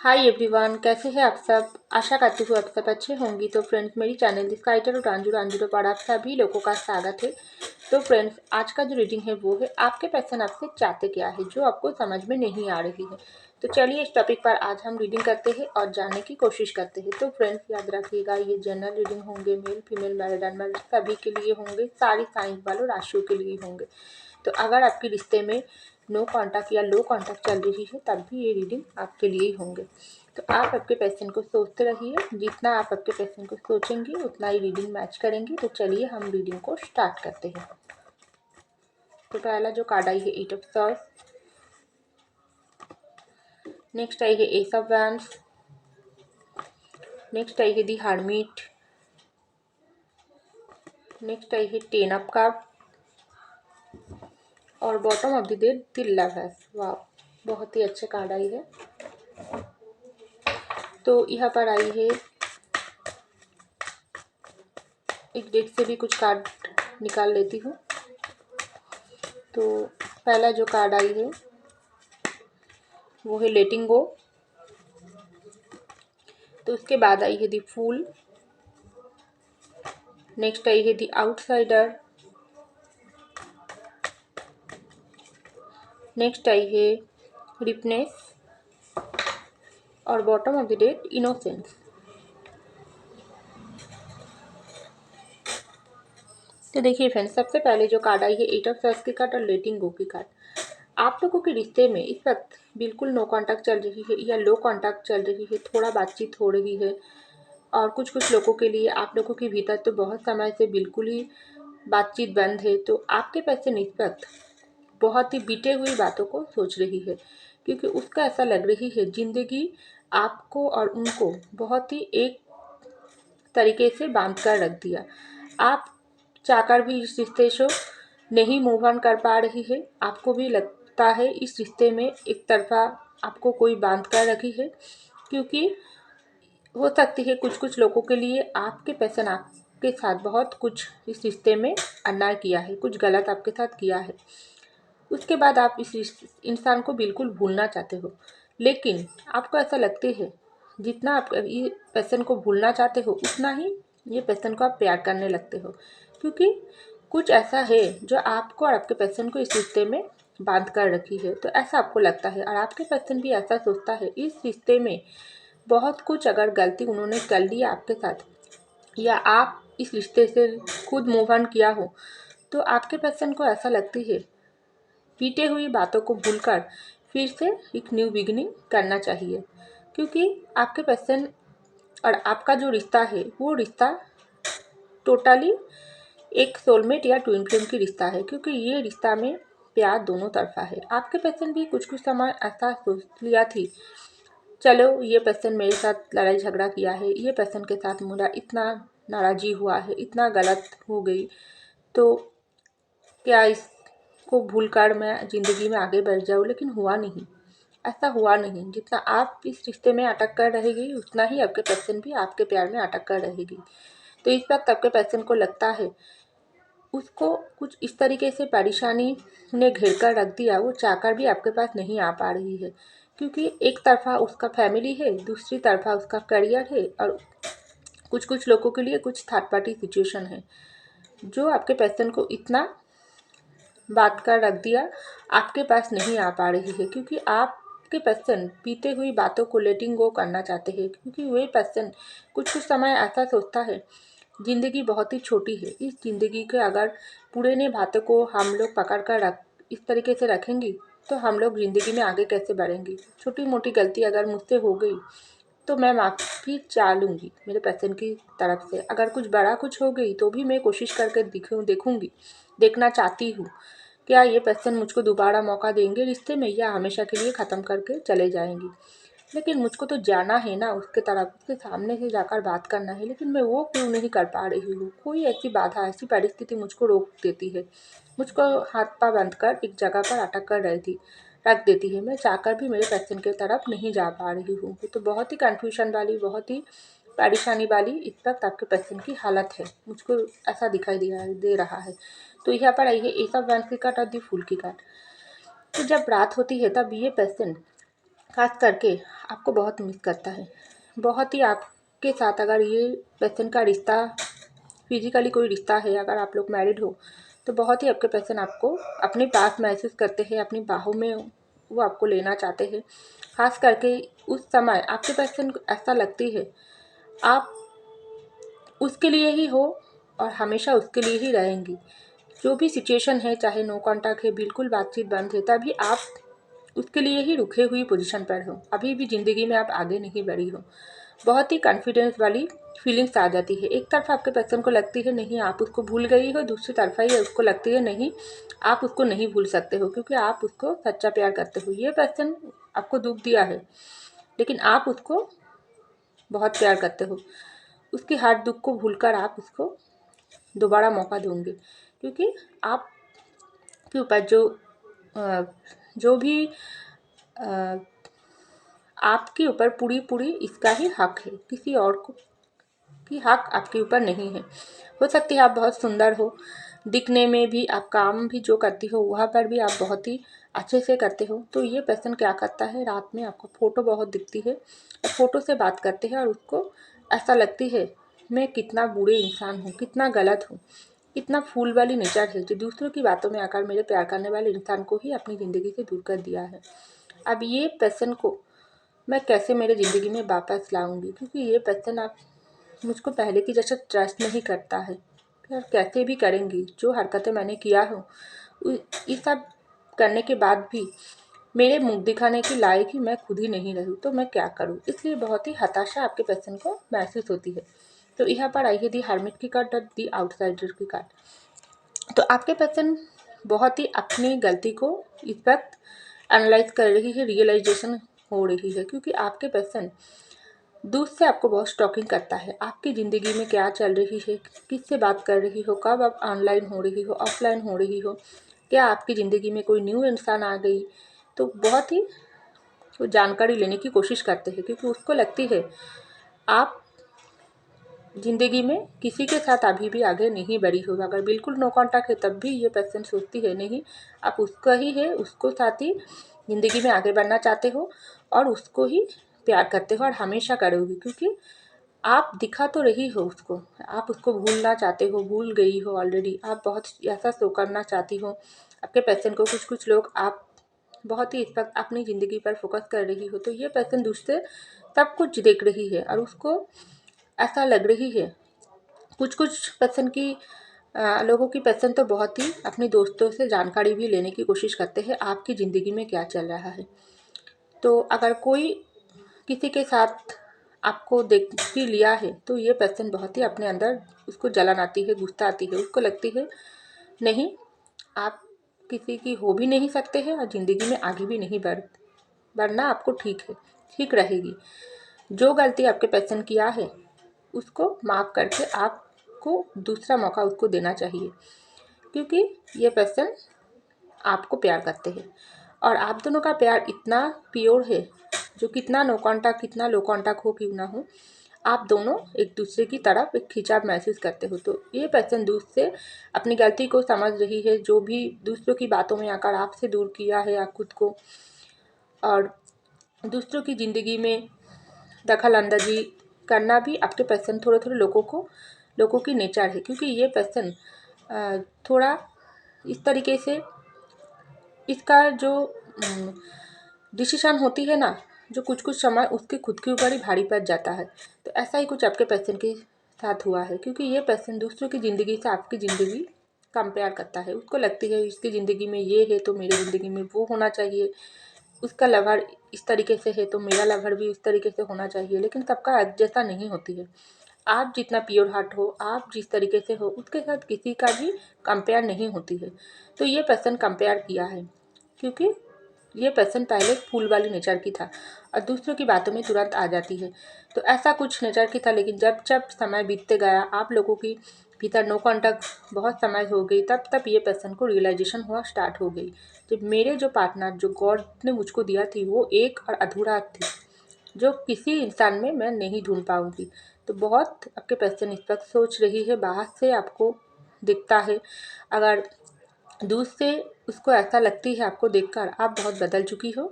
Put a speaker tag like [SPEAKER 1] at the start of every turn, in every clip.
[SPEAKER 1] Hi everyone, कैसे हैं आप सब। आशा करती हूँ आप सब अच्छे होंगी। तो फ्रेंड्स, मेरी चैनल दिस राइटर और रांझू पर आप सभी लोगों का स्वागत है। तो फ्रेंड्स, आज का जो रीडिंग है वो है आपके पर्सन आपसे चाहते क्या है, जो आपको समझ में नहीं आ रही है। तो चलिए इस टॉपिक पर आज हम रीडिंग करते हैं और जानने की कोशिश करते हैं। तो फ्रेंड्स, याद रखिएगा ये जनरल रीडिंग होंगे, मेल फीमेल मैरिड अनमैरिड सभी के लिए होंगे, सारी साइन वालों राशियों के लिए होंगे। तो अगर आपके रिश्ते में नो कांटेक्ट या लो कांटेक्ट चल रही है तब भी ये रीडिंग आपके लिए ही होंगे। तो आप आपके पैशन को सोचते रहिए, जितना आप आपके पैशन को सोचेंगे उतना ही रीडिंग मैच करेंगे। तो चलिए हम रीडिंग को स्टार्ट करते हैं। तो पहला जो कार्ड आई है एट ऑफ सॉर्ड्स, नेक्स्ट आई है एस ऑफ वैंड्स, नेक्स्ट आई है दी हर्मिट, नेक्स्ट आई है टेन ऑफ कप और bottom of the deck the lovers. वाह, बहुत ही अच्छे कार्ड आई है। तो यहाँ पर आई है, एक डेक से भी कुछ कार्ड निकाल लेती हूँ। तो पहला जो कार्ड आई है वो है लेटिंग गो। तो उसके बाद आई है दी फूल, नेक्स्ट आई है दी आउटसाइडर, नेक्स्ट आई है रिपनेस और bottom of the deck innocence. तो देखिए फ्रेंड्स, सबसे पहले जो कार्ड आई है एट ऑफ सॉर्ड्स की कार्ड और लेटिंग गो की कार्ड। आप लोगों के रिश्ते में इस वक्त बिल्कुल नो कांटेक्ट चल रही है या लो कांटेक्ट चल रही है, थोड़ा बातचीत हो रही है। और कुछ कुछ लोगों के लिए आप लोगों के भीतर तो बहुत समय से बिल्कुल ही बातचीत बंद है। तो आपके पैसे इस वक्त बहुत ही बीते हुई बातों को सोच रही है, क्योंकि उसका ऐसा लग रही है जिंदगी आपको और उनको बहुत ही एक तरीके से बांध कर रख दिया। आप चाहकर भी इस रिश्ते से नहीं मूव ऑन कर पा रही है। आपको भी लगता है इस रिश्ते में एक तरफा आपको कोई बांध कर रखी है, क्योंकि हो सकती है कुछ कुछ लोगों के लिए आपके पर्सन आपके साथ बहुत कुछ इस रिश्ते में अन्याय किया है, कुछ गलत आपके साथ किया है। उसके बाद आप इस इंसान को बिल्कुल भूलना चाहते हो, लेकिन आपको ऐसा लगते है जितना आप ये पर्सन को भूलना चाहते हो उतना ही ये पर्सन को आप प्यार करने लगते हो, क्योंकि कुछ ऐसा है जो आपको और आपके पर्सन को इस रिश्ते में बांध कर रखी है। तो ऐसा आपको लगता है और आपके पर्सन भी ऐसा सोचता है। इस रिश्ते में बहुत कुछ अगर गलती उन्होंने कर लिया आपके साथ या आप इस रिश्ते से खुद मूव ऑन किया हो, तो आपके पर्सन को ऐसा लगती है बीते हुई बातों को भूलकर फिर से एक न्यू बिगिनिंग करना चाहिए, क्योंकि आपके पर्सन और आपका जो रिश्ता है वो रिश्ता टोटली एक सोलमेट या ट्विन फ्लेम की रिश्ता है, क्योंकि ये रिश्ता में प्यार दोनों तरफा है। आपके पर्सन भी कुछ कुछ समय ऐसा सोच लिया थी, चलो ये पर्सन मेरे साथ लड़ाई झगड़ा किया है, ये पर्सन के साथ मेरा इतना नाराज़गी हुआ है, इतना गलत हो गई, तो क्या इसको भूलकर मैं ज़िंदगी में आगे बढ़ जाऊँ। लेकिन हुआ नहीं, ऐसा हुआ नहीं। जितना आप इस रिश्ते में अटक कर रहेगी उतना ही आपके पर्सन भी आपके प्यार में अटक कर रहेगी। तो इस वक्त आपके पर्सन को लगता है उसको कुछ इस तरीके से परेशानी ने घेर कर रख दिया, वो चाहकर भी आपके पास नहीं आ पा रही है, क्योंकि एक तरफा उसका फैमिली है, दूसरी तरफा उसका करियर है और कुछ कुछ लोगों के लिए कुछ थर्ड पार्टी सिचुएशन है, जो आपके पर्सन को इतना बात कर रख दिया आपके पास नहीं आ पा रही है, क्योंकि आपके पर्सन बीते हुई बातों को लेटिंग गो करना चाहते हैं। क्योंकि वही पर्सन कुछ कुछ समय ऐसा सोचता है ज़िंदगी बहुत ही छोटी है, इस ज़िंदगी के अगर पुराने बातों को हम लोग पकड़ कर रख इस तरीके से रखेंगी तो हम लोग ज़िंदगी में आगे कैसे बढ़ेंगी। छोटी मोटी गलती अगर मुझसे हो गई तो मैं माफ़ी चाह लूँगी मेरे पर्सन की तरफ से, अगर कुछ बड़ा कुछ हो गई तो भी मैं कोशिश करके देखूँगी, देखना चाहती हूँ क्या ये पर्सन मुझको दोबारा मौका देंगे रिश्ते में या हमेशा के लिए ख़त्म करके चले जाएंगी। लेकिन मुझको तो जाना है ना उसके तरफ, उसके सामने से जाकर बात करना है, लेकिन मैं वो क्यों नहीं कर पा रही हूँ। कोई ऐसी बाधा, ऐसी परिस्थिति मुझको रोक देती है, मुझको हाथ पाँव बंध कर एक जगह पर अटक कर रख देती है। मैं चाहकर भी मेरे पर्सन की तरफ नहीं जा पा रही हूँ। तो बहुत ही कन्फ्यूजन वाली, बहुत ही परेशानी वाली इस वक्त आपके पर्सन की हालत है, मुझको ऐसा दिखाई दे रहा है। तो यहाँ पर आई है एस ऑफ वैंड्स की कार्ड और दी फूल की कार्ड। तो जब रात होती है तब ये पर्सन खास करके आपको बहुत मिस करता है। बहुत ही आपके साथ अगर ये पर्सन का रिश्ता फिजिकली कोई रिश्ता है, अगर आप लोग मैरिड हो, तो बहुत ही आपके पर्सन आपको अपने पास महसूस करते हैं, अपनी बाहों में वो आपको लेना चाहते हैं। खास करके उस समय आपके पर्सन को ऐसा लगती है आप उसके लिए ही हो और हमेशा उसके लिए ही रहेंगी। जो भी सिचुएशन है, चाहे नो कॉन्टैक्ट है, बिल्कुल बातचीत बंद है, तभी आप उसके लिए ही रुके हुई पोजीशन पर हो। अभी भी ज़िंदगी में आप आगे नहीं बढ़ी हो। बहुत ही कॉन्फिडेंस वाली फीलिंग्स आ जाती है। एक तरफ आपके पर्सन को लगती है नहीं आप उसको भूल गई हो, दूसरी तरफ ही उसको लगती है नहीं आप उसको नहीं भूल सकते हो, क्योंकि आप उसको सच्चा प्यार करते हो। ये पर्सन आपको दुख दिया है, लेकिन आप उसको बहुत प्यार करते हो। उसके हर दुख को भूलकर आप उसको दोबारा मौका दोगे, क्योंकि आपके ऊपर जो भी अ, आपके ऊपर पूरी पूरी इसका ही हक है, किसी और को की हक आपके ऊपर नहीं है। हो सकती है आप बहुत सुंदर हो, दिखने में भी, आप काम भी जो करती हो वहाँ पर भी आप बहुत ही अच्छे से करते हो। तो ये पर्सन क्या करता है, रात में आपको फ़ोटो बहुत दिखती है और फ़ोटो से बात करते हैं और उसको ऐसा लगती है मैं कितना बुरे इंसान हूँ, कितना गलत हूँ, इतना फूल वाली नेचर है जो दूसरों की बातों में आकर मेरे प्यार करने वाले इंसान को ही अपनी ज़िंदगी से दूर कर दिया है। अब ये पर्सन को मैं कैसे मेरे ज़िंदगी में वापस लाऊंगी, क्योंकि ये पर्सन आप मुझको पहले की जैसा ट्रस्ट नहीं करता है। और कैसे भी करेंगी, जो हरकतें मैंने किया हो ये सब करने के बाद भी मेरे मुँह दिखाने की लायक ही मैं खुद ही नहीं रही, तो मैं क्या करूँ। इसलिए बहुत ही हताशा आपके पर्सन को महसूस होती है। तो यहाँ पर आई है दी हर्मिट की कार्ड और दी आउटसाइडर की कार्ड। तो आपके पर्सन बहुत ही अपनी गलती को इस वक्त एनालाइज कर रही है, रियलाइजेशन हो रही है, क्योंकि आपके पर्सन दूर से आपको बहुत स्टॉकिंग करता है। आपकी ज़िंदगी में क्या चल रही है, किससे बात कर रही हो, कब आप ऑनलाइन हो रही हो, ऑफलाइन हो रही हो, क्या आपकी ज़िंदगी में कोई न्यू इंसान आ गई, तो बहुत ही वो जानकारी लेने की कोशिश करते हैं, क्योंकि उसको लगती है आप ज़िंदगी में किसी के साथ अभी भी आगे नहीं बढ़ी हो। अगर बिल्कुल नो कॉन्टैक्ट है तब भी ये पर्सन सोचती है नहीं आप उसका ही है, उसको साथ ही ज़िंदगी में आगे बढ़ना चाहते हो और उसको ही प्यार करते हो और हमेशा करोगी, क्योंकि आप दिखा तो रही हो उसको, आप उसको भूलना चाहते हो, भूल गई हो ऑलरेडी, आप बहुत ऐसा शो करना चाहती हो आपके पर्सन को। कुछ लोग आप बहुत ही इस वक्त अपनी ज़िंदगी पर फोकस कर रही हो, तो ये पर्सन दूसरे सब कुछ देख रही है और उसको ऐसा लग रही है। कुछ पर्सन की लोगों की पर्सन तो बहुत ही अपने दोस्तों से जानकारी भी लेने की कोशिश करते हैं आपकी ज़िंदगी में क्या चल रहा है। तो अगर कोई किसी के साथ आपको देख भी लिया है, तो ये पर्सन बहुत ही अपने अंदर उसको जलन आती है, गुस्सा आती है, उसको लगती है नहीं आप किसी की हो भी नहीं सकते हैं और ज़िंदगी में आगे भी नहीं बढ़ना आपको ठीक रहेगी। जो गलती आपके पर्सन किया है उसको माफ़ करके आपको दूसरा मौका उसको देना चाहिए, क्योंकि ये पर्सन आपको प्यार करते हैं और आप दोनों का प्यार इतना प्योर है, जो कितना नो कॉन्टैक्ट कितना लो कॉन्टैक्ट हो क्यों ना हो, आप दोनों एक दूसरे की तरफ एक खिंचाव महसूस करते हो। तो ये पर्सन दूर से अपनी गलती को समझ रही है, जो भी दूसरों की बातों में आकर आपसे दूर किया है आप खुद को, और दूसरों की ज़िंदगी में दखल अंदाजी करना भी आपके पर्सन थोड़े लोगों की नेचर है, क्योंकि ये पर्सन थोड़ा इस तरीके से इसका जो डिसीजन होती है ना, जो कुछ समय उसके खुद के ऊपर ही भारी पड़ जाता है। तो ऐसा ही कुछ आपके पर्सन के साथ हुआ है, क्योंकि ये पर्सन दूसरों की ज़िंदगी से आपकी ज़िंदगी कंपेयर करता है। उसको लगती है इसकी ज़िंदगी में ये है तो मेरी ज़िंदगी में वो होना चाहिए, उसका लवर इस तरीके से है तो मेरा लवर भी उस तरीके से होना चाहिए, लेकिन सबका एक जैसा नहीं होती है। आप जितना प्योर हार्ट हो, आप जिस तरीके से हो, उसके साथ किसी का भी कंपेयर नहीं होती है। तो ये पर्सन कंपेयर किया है, क्योंकि ये पर्सन पहले फूल वाली नेचर की था और दूसरों की बातों में तुरंत आ जाती है। तो ऐसा कुछ नेचर की था, लेकिन जब जब समय बीतते गया, आप लोगों की भीतर नो कॉन्टैक्ट बहुत समय हो गई, तब तब ये पर्सन को रियलाइजेशन हुआ स्टार्ट हो गई, जब मेरे जो पार्टनर जो गॉड ने मुझको दिया थी वो एक और अधूरा थी, जो किसी इंसान में मैं नहीं ढूंढ पाऊंगी। तो बहुत आपके पर्सन इस वक्त सोच रही है, बाहर से आपको दिखता है, अगर दूर से उसको ऐसा लगती है आपको देखकर आप बहुत बदल चुकी हो,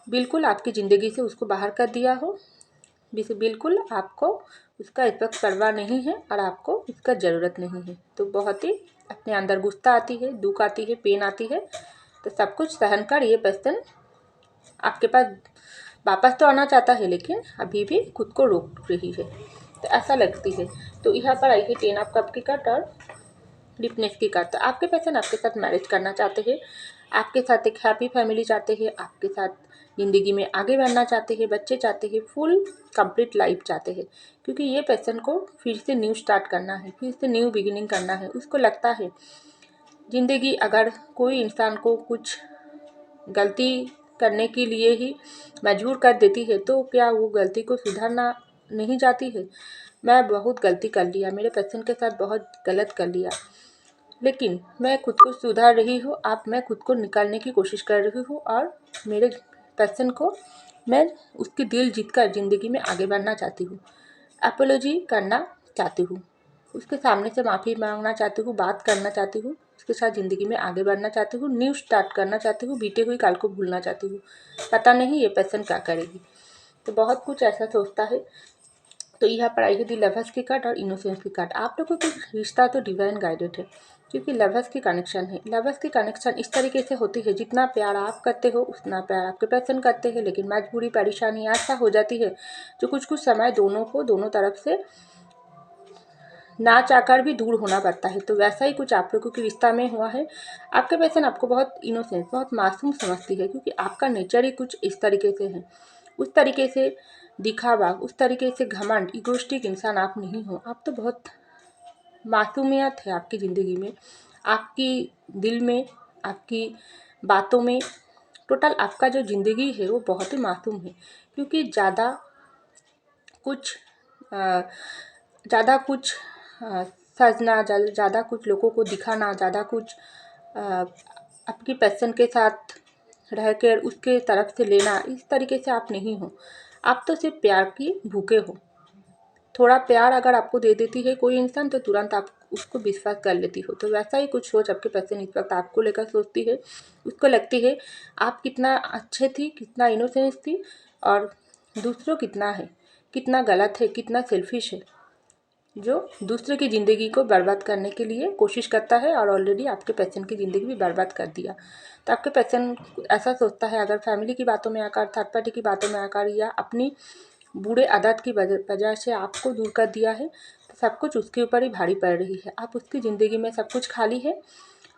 [SPEAKER 1] बिल्कुल आपकी ज़िंदगी से उसको बाहर कर दिया हो, बिल्कुल आपको उसका इस वक्त परवाह नहीं है और आपको उसका ज़रूरत नहीं है। तो बहुत ही अपने अंदर गुस्सा आती है, दुख आती है, पेन आती है, तो सब कुछ सहन कर ये पर्सन आपके पास वापस तो आना चाहता है, लेकिन अभी भी खुद को रोक रही है, तो ऐसा लगती है। तो यहाँ पर आई है 10 ऑफ कप की कार्ड और डिफनेस की कार्ड। तो आपके पर्सन आपके साथ मैरिज करना चाहते हैं, आपके साथ एक हैप्पी फैमिली चाहते हैं, आपके साथ ज़िंदगी में आगे बढ़ना चाहते हैं, बच्चे चाहते हैं, फुल कंप्लीट लाइफ चाहते हैं। क्योंकि ये पर्सन को फिर से न्यू स्टार्ट करना है, फिर से न्यू बिगिनिंग करना है। उसको लगता है ज़िंदगी अगर कोई इंसान को कुछ गलती करने के लिए ही मजबूर कर देती है, तो क्या वो गलती को सुधारना नहीं चाहती है। मैं बहुत गलती कर लिया, मेरे पर्सन के साथ बहुत गलत कर लिया, लेकिन मैं खुद को सुधार रही हूँ। अब मैं खुद को निकालने की कोशिश कर रही हूँ और मेरे पर्सन को मैं उसकी दिल जीतकर ज़िंदगी में आगे बढ़ना चाहती हूँ, अपोलॉजी करना चाहती हूँ, उसके सामने से माफ़ी मांगना चाहती हूँ, बात करना चाहती हूँ, उसके साथ ज़िंदगी में आगे बढ़ना चाहती हूँ, न्यू स्टार्ट करना चाहती हूँ, बीते हुई काल को भूलना चाहती हूँ। पता नहीं ये पर्सन क्या करेगी। तो बहुत कुछ ऐसा सोचता है। तो यहाँ पर आई है दी लवर्स की कार्ड और इनोसेंस की कार्ड। आप लोगों का रिश्ता तो डिवाइन गाइडेड है, क्योंकि लवर्स की कनेक्शन है। लवर्स की कनेक्शन इस तरीके से होती है, जितना प्यार आप करते हो उतना प्यार आपके पर्सन करते हैं, लेकिन मजबूरी परेशानी ऐसा हो जाती है जो कुछ कुछ समय दोनों को दोनों तरफ से ना चाहकर भी दूर होना पड़ता है। तो वैसा ही कुछ आप लोगों के रिश्ता में हुआ है। आपके पर्सन आपको बहुत इनोसेंस, बहुत मासूम समझती है, क्योंकि आपका नेचर ही कुछ इस तरीके से है। उस तरीके से दिखावा, उस तरीके से घमंड, इगोइस्टिक इंसान आप नहीं हो। आप तो बहुत मासूमियत है आपकी ज़िंदगी में, आपकी दिल में, आपकी बातों में, टोटल आपका जो ज़िंदगी है वो बहुत ही मासूम है। क्योंकि कुछ ज़्यादा कुछ सजना, ज़्यादा कुछ लोगों को दिखाना, ज़्यादा कुछ आपकी पर्सन के साथ रहकर उसके तरफ से लेना, इस तरीके से आप नहीं हो। आप तो सिर्फ प्यार की भूखे हो। थोड़ा प्यार अगर आपको दे देती है कोई इंसान, तो तुरंत आप उसको विश्वास कर लेती हो। तो वैसा ही कुछ सोच आपके पर्सन इस वक्त आपको लेकर सोचती है। उसको लगती है आप कितना अच्छे थी, कितना इनोसेंस थी, और दूसरों कितना है, कितना गलत है, कितना सेल्फिश है, जो दूसरे की ज़िंदगी को बर्बाद करने के लिए कोशिश करता है, और ऑलरेडी आपके पर्सन की ज़िंदगी भी बर्बाद कर दिया। तो आपके पर्सन ऐसा सोचता है, अगर फैमिली की बातों में आकर, थर्ड पार्टी की बातों में आकर, या अपनी बुरे आदत की वजह से आपको दूर कर दिया है, तो सब कुछ उसके ऊपर ही भारी पड़ रही है। आप उसकी ज़िंदगी में सब कुछ खाली है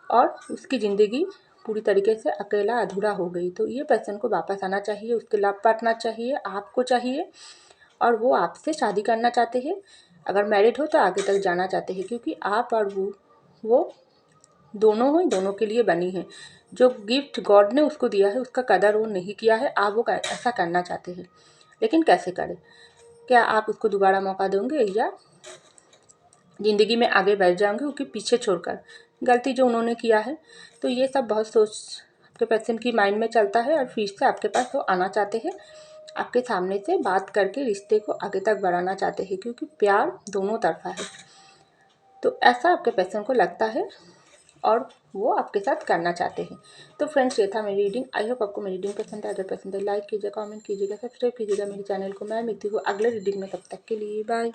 [SPEAKER 1] और उसकी ज़िंदगी पूरी तरीके से अकेला अधूरा हो गई। तो ये पर्सन को वापस आना चाहिए, उसके लव पार्टनर चाहिए, आपको चाहिए, और वो आपसे शादी करना चाहते हैं। अगर मैरिड हो तो आगे तक जाना चाहते हैं, क्योंकि आप और वो दोनों ही दोनों के लिए बनी है। जो गिफ्ट गॉड ने उसको दिया है उसका कदर वो नहीं किया है, आप वो ऐसा करना चाहते हैं, लेकिन कैसे करें। क्या आप उसको दोबारा मौका देंगे, या ज़िंदगी में आगे बढ़ जाएंगे उसके पीछे छोड़कर गलती जो उन्होंने किया है। तो ये सब बहुत सोच आपके पर्सन की माइंड में चलता है, और फिर से आपके पास वो आना चाहते हैं, आपके सामने से बात करके रिश्ते को आगे तक बढ़ाना चाहते हैं, क्योंकि प्यार दोनों तरफा है। तो ऐसा आपके पर्सन को लगता है, और वो आपके साथ करना चाहते हैं। तो फ्रेंड्स, ये था मेरी रीडिंग। आई होप आपको मेरी रीडिंग पसंद है। अगर पसंद है लाइक कीजिएगा, कमेंट कीजिएगा, सब्सक्राइब कीजिएगा मेरे चैनल को। मैं मिलती हूँ अगले रीडिंग में, तब तक के लिए बाय।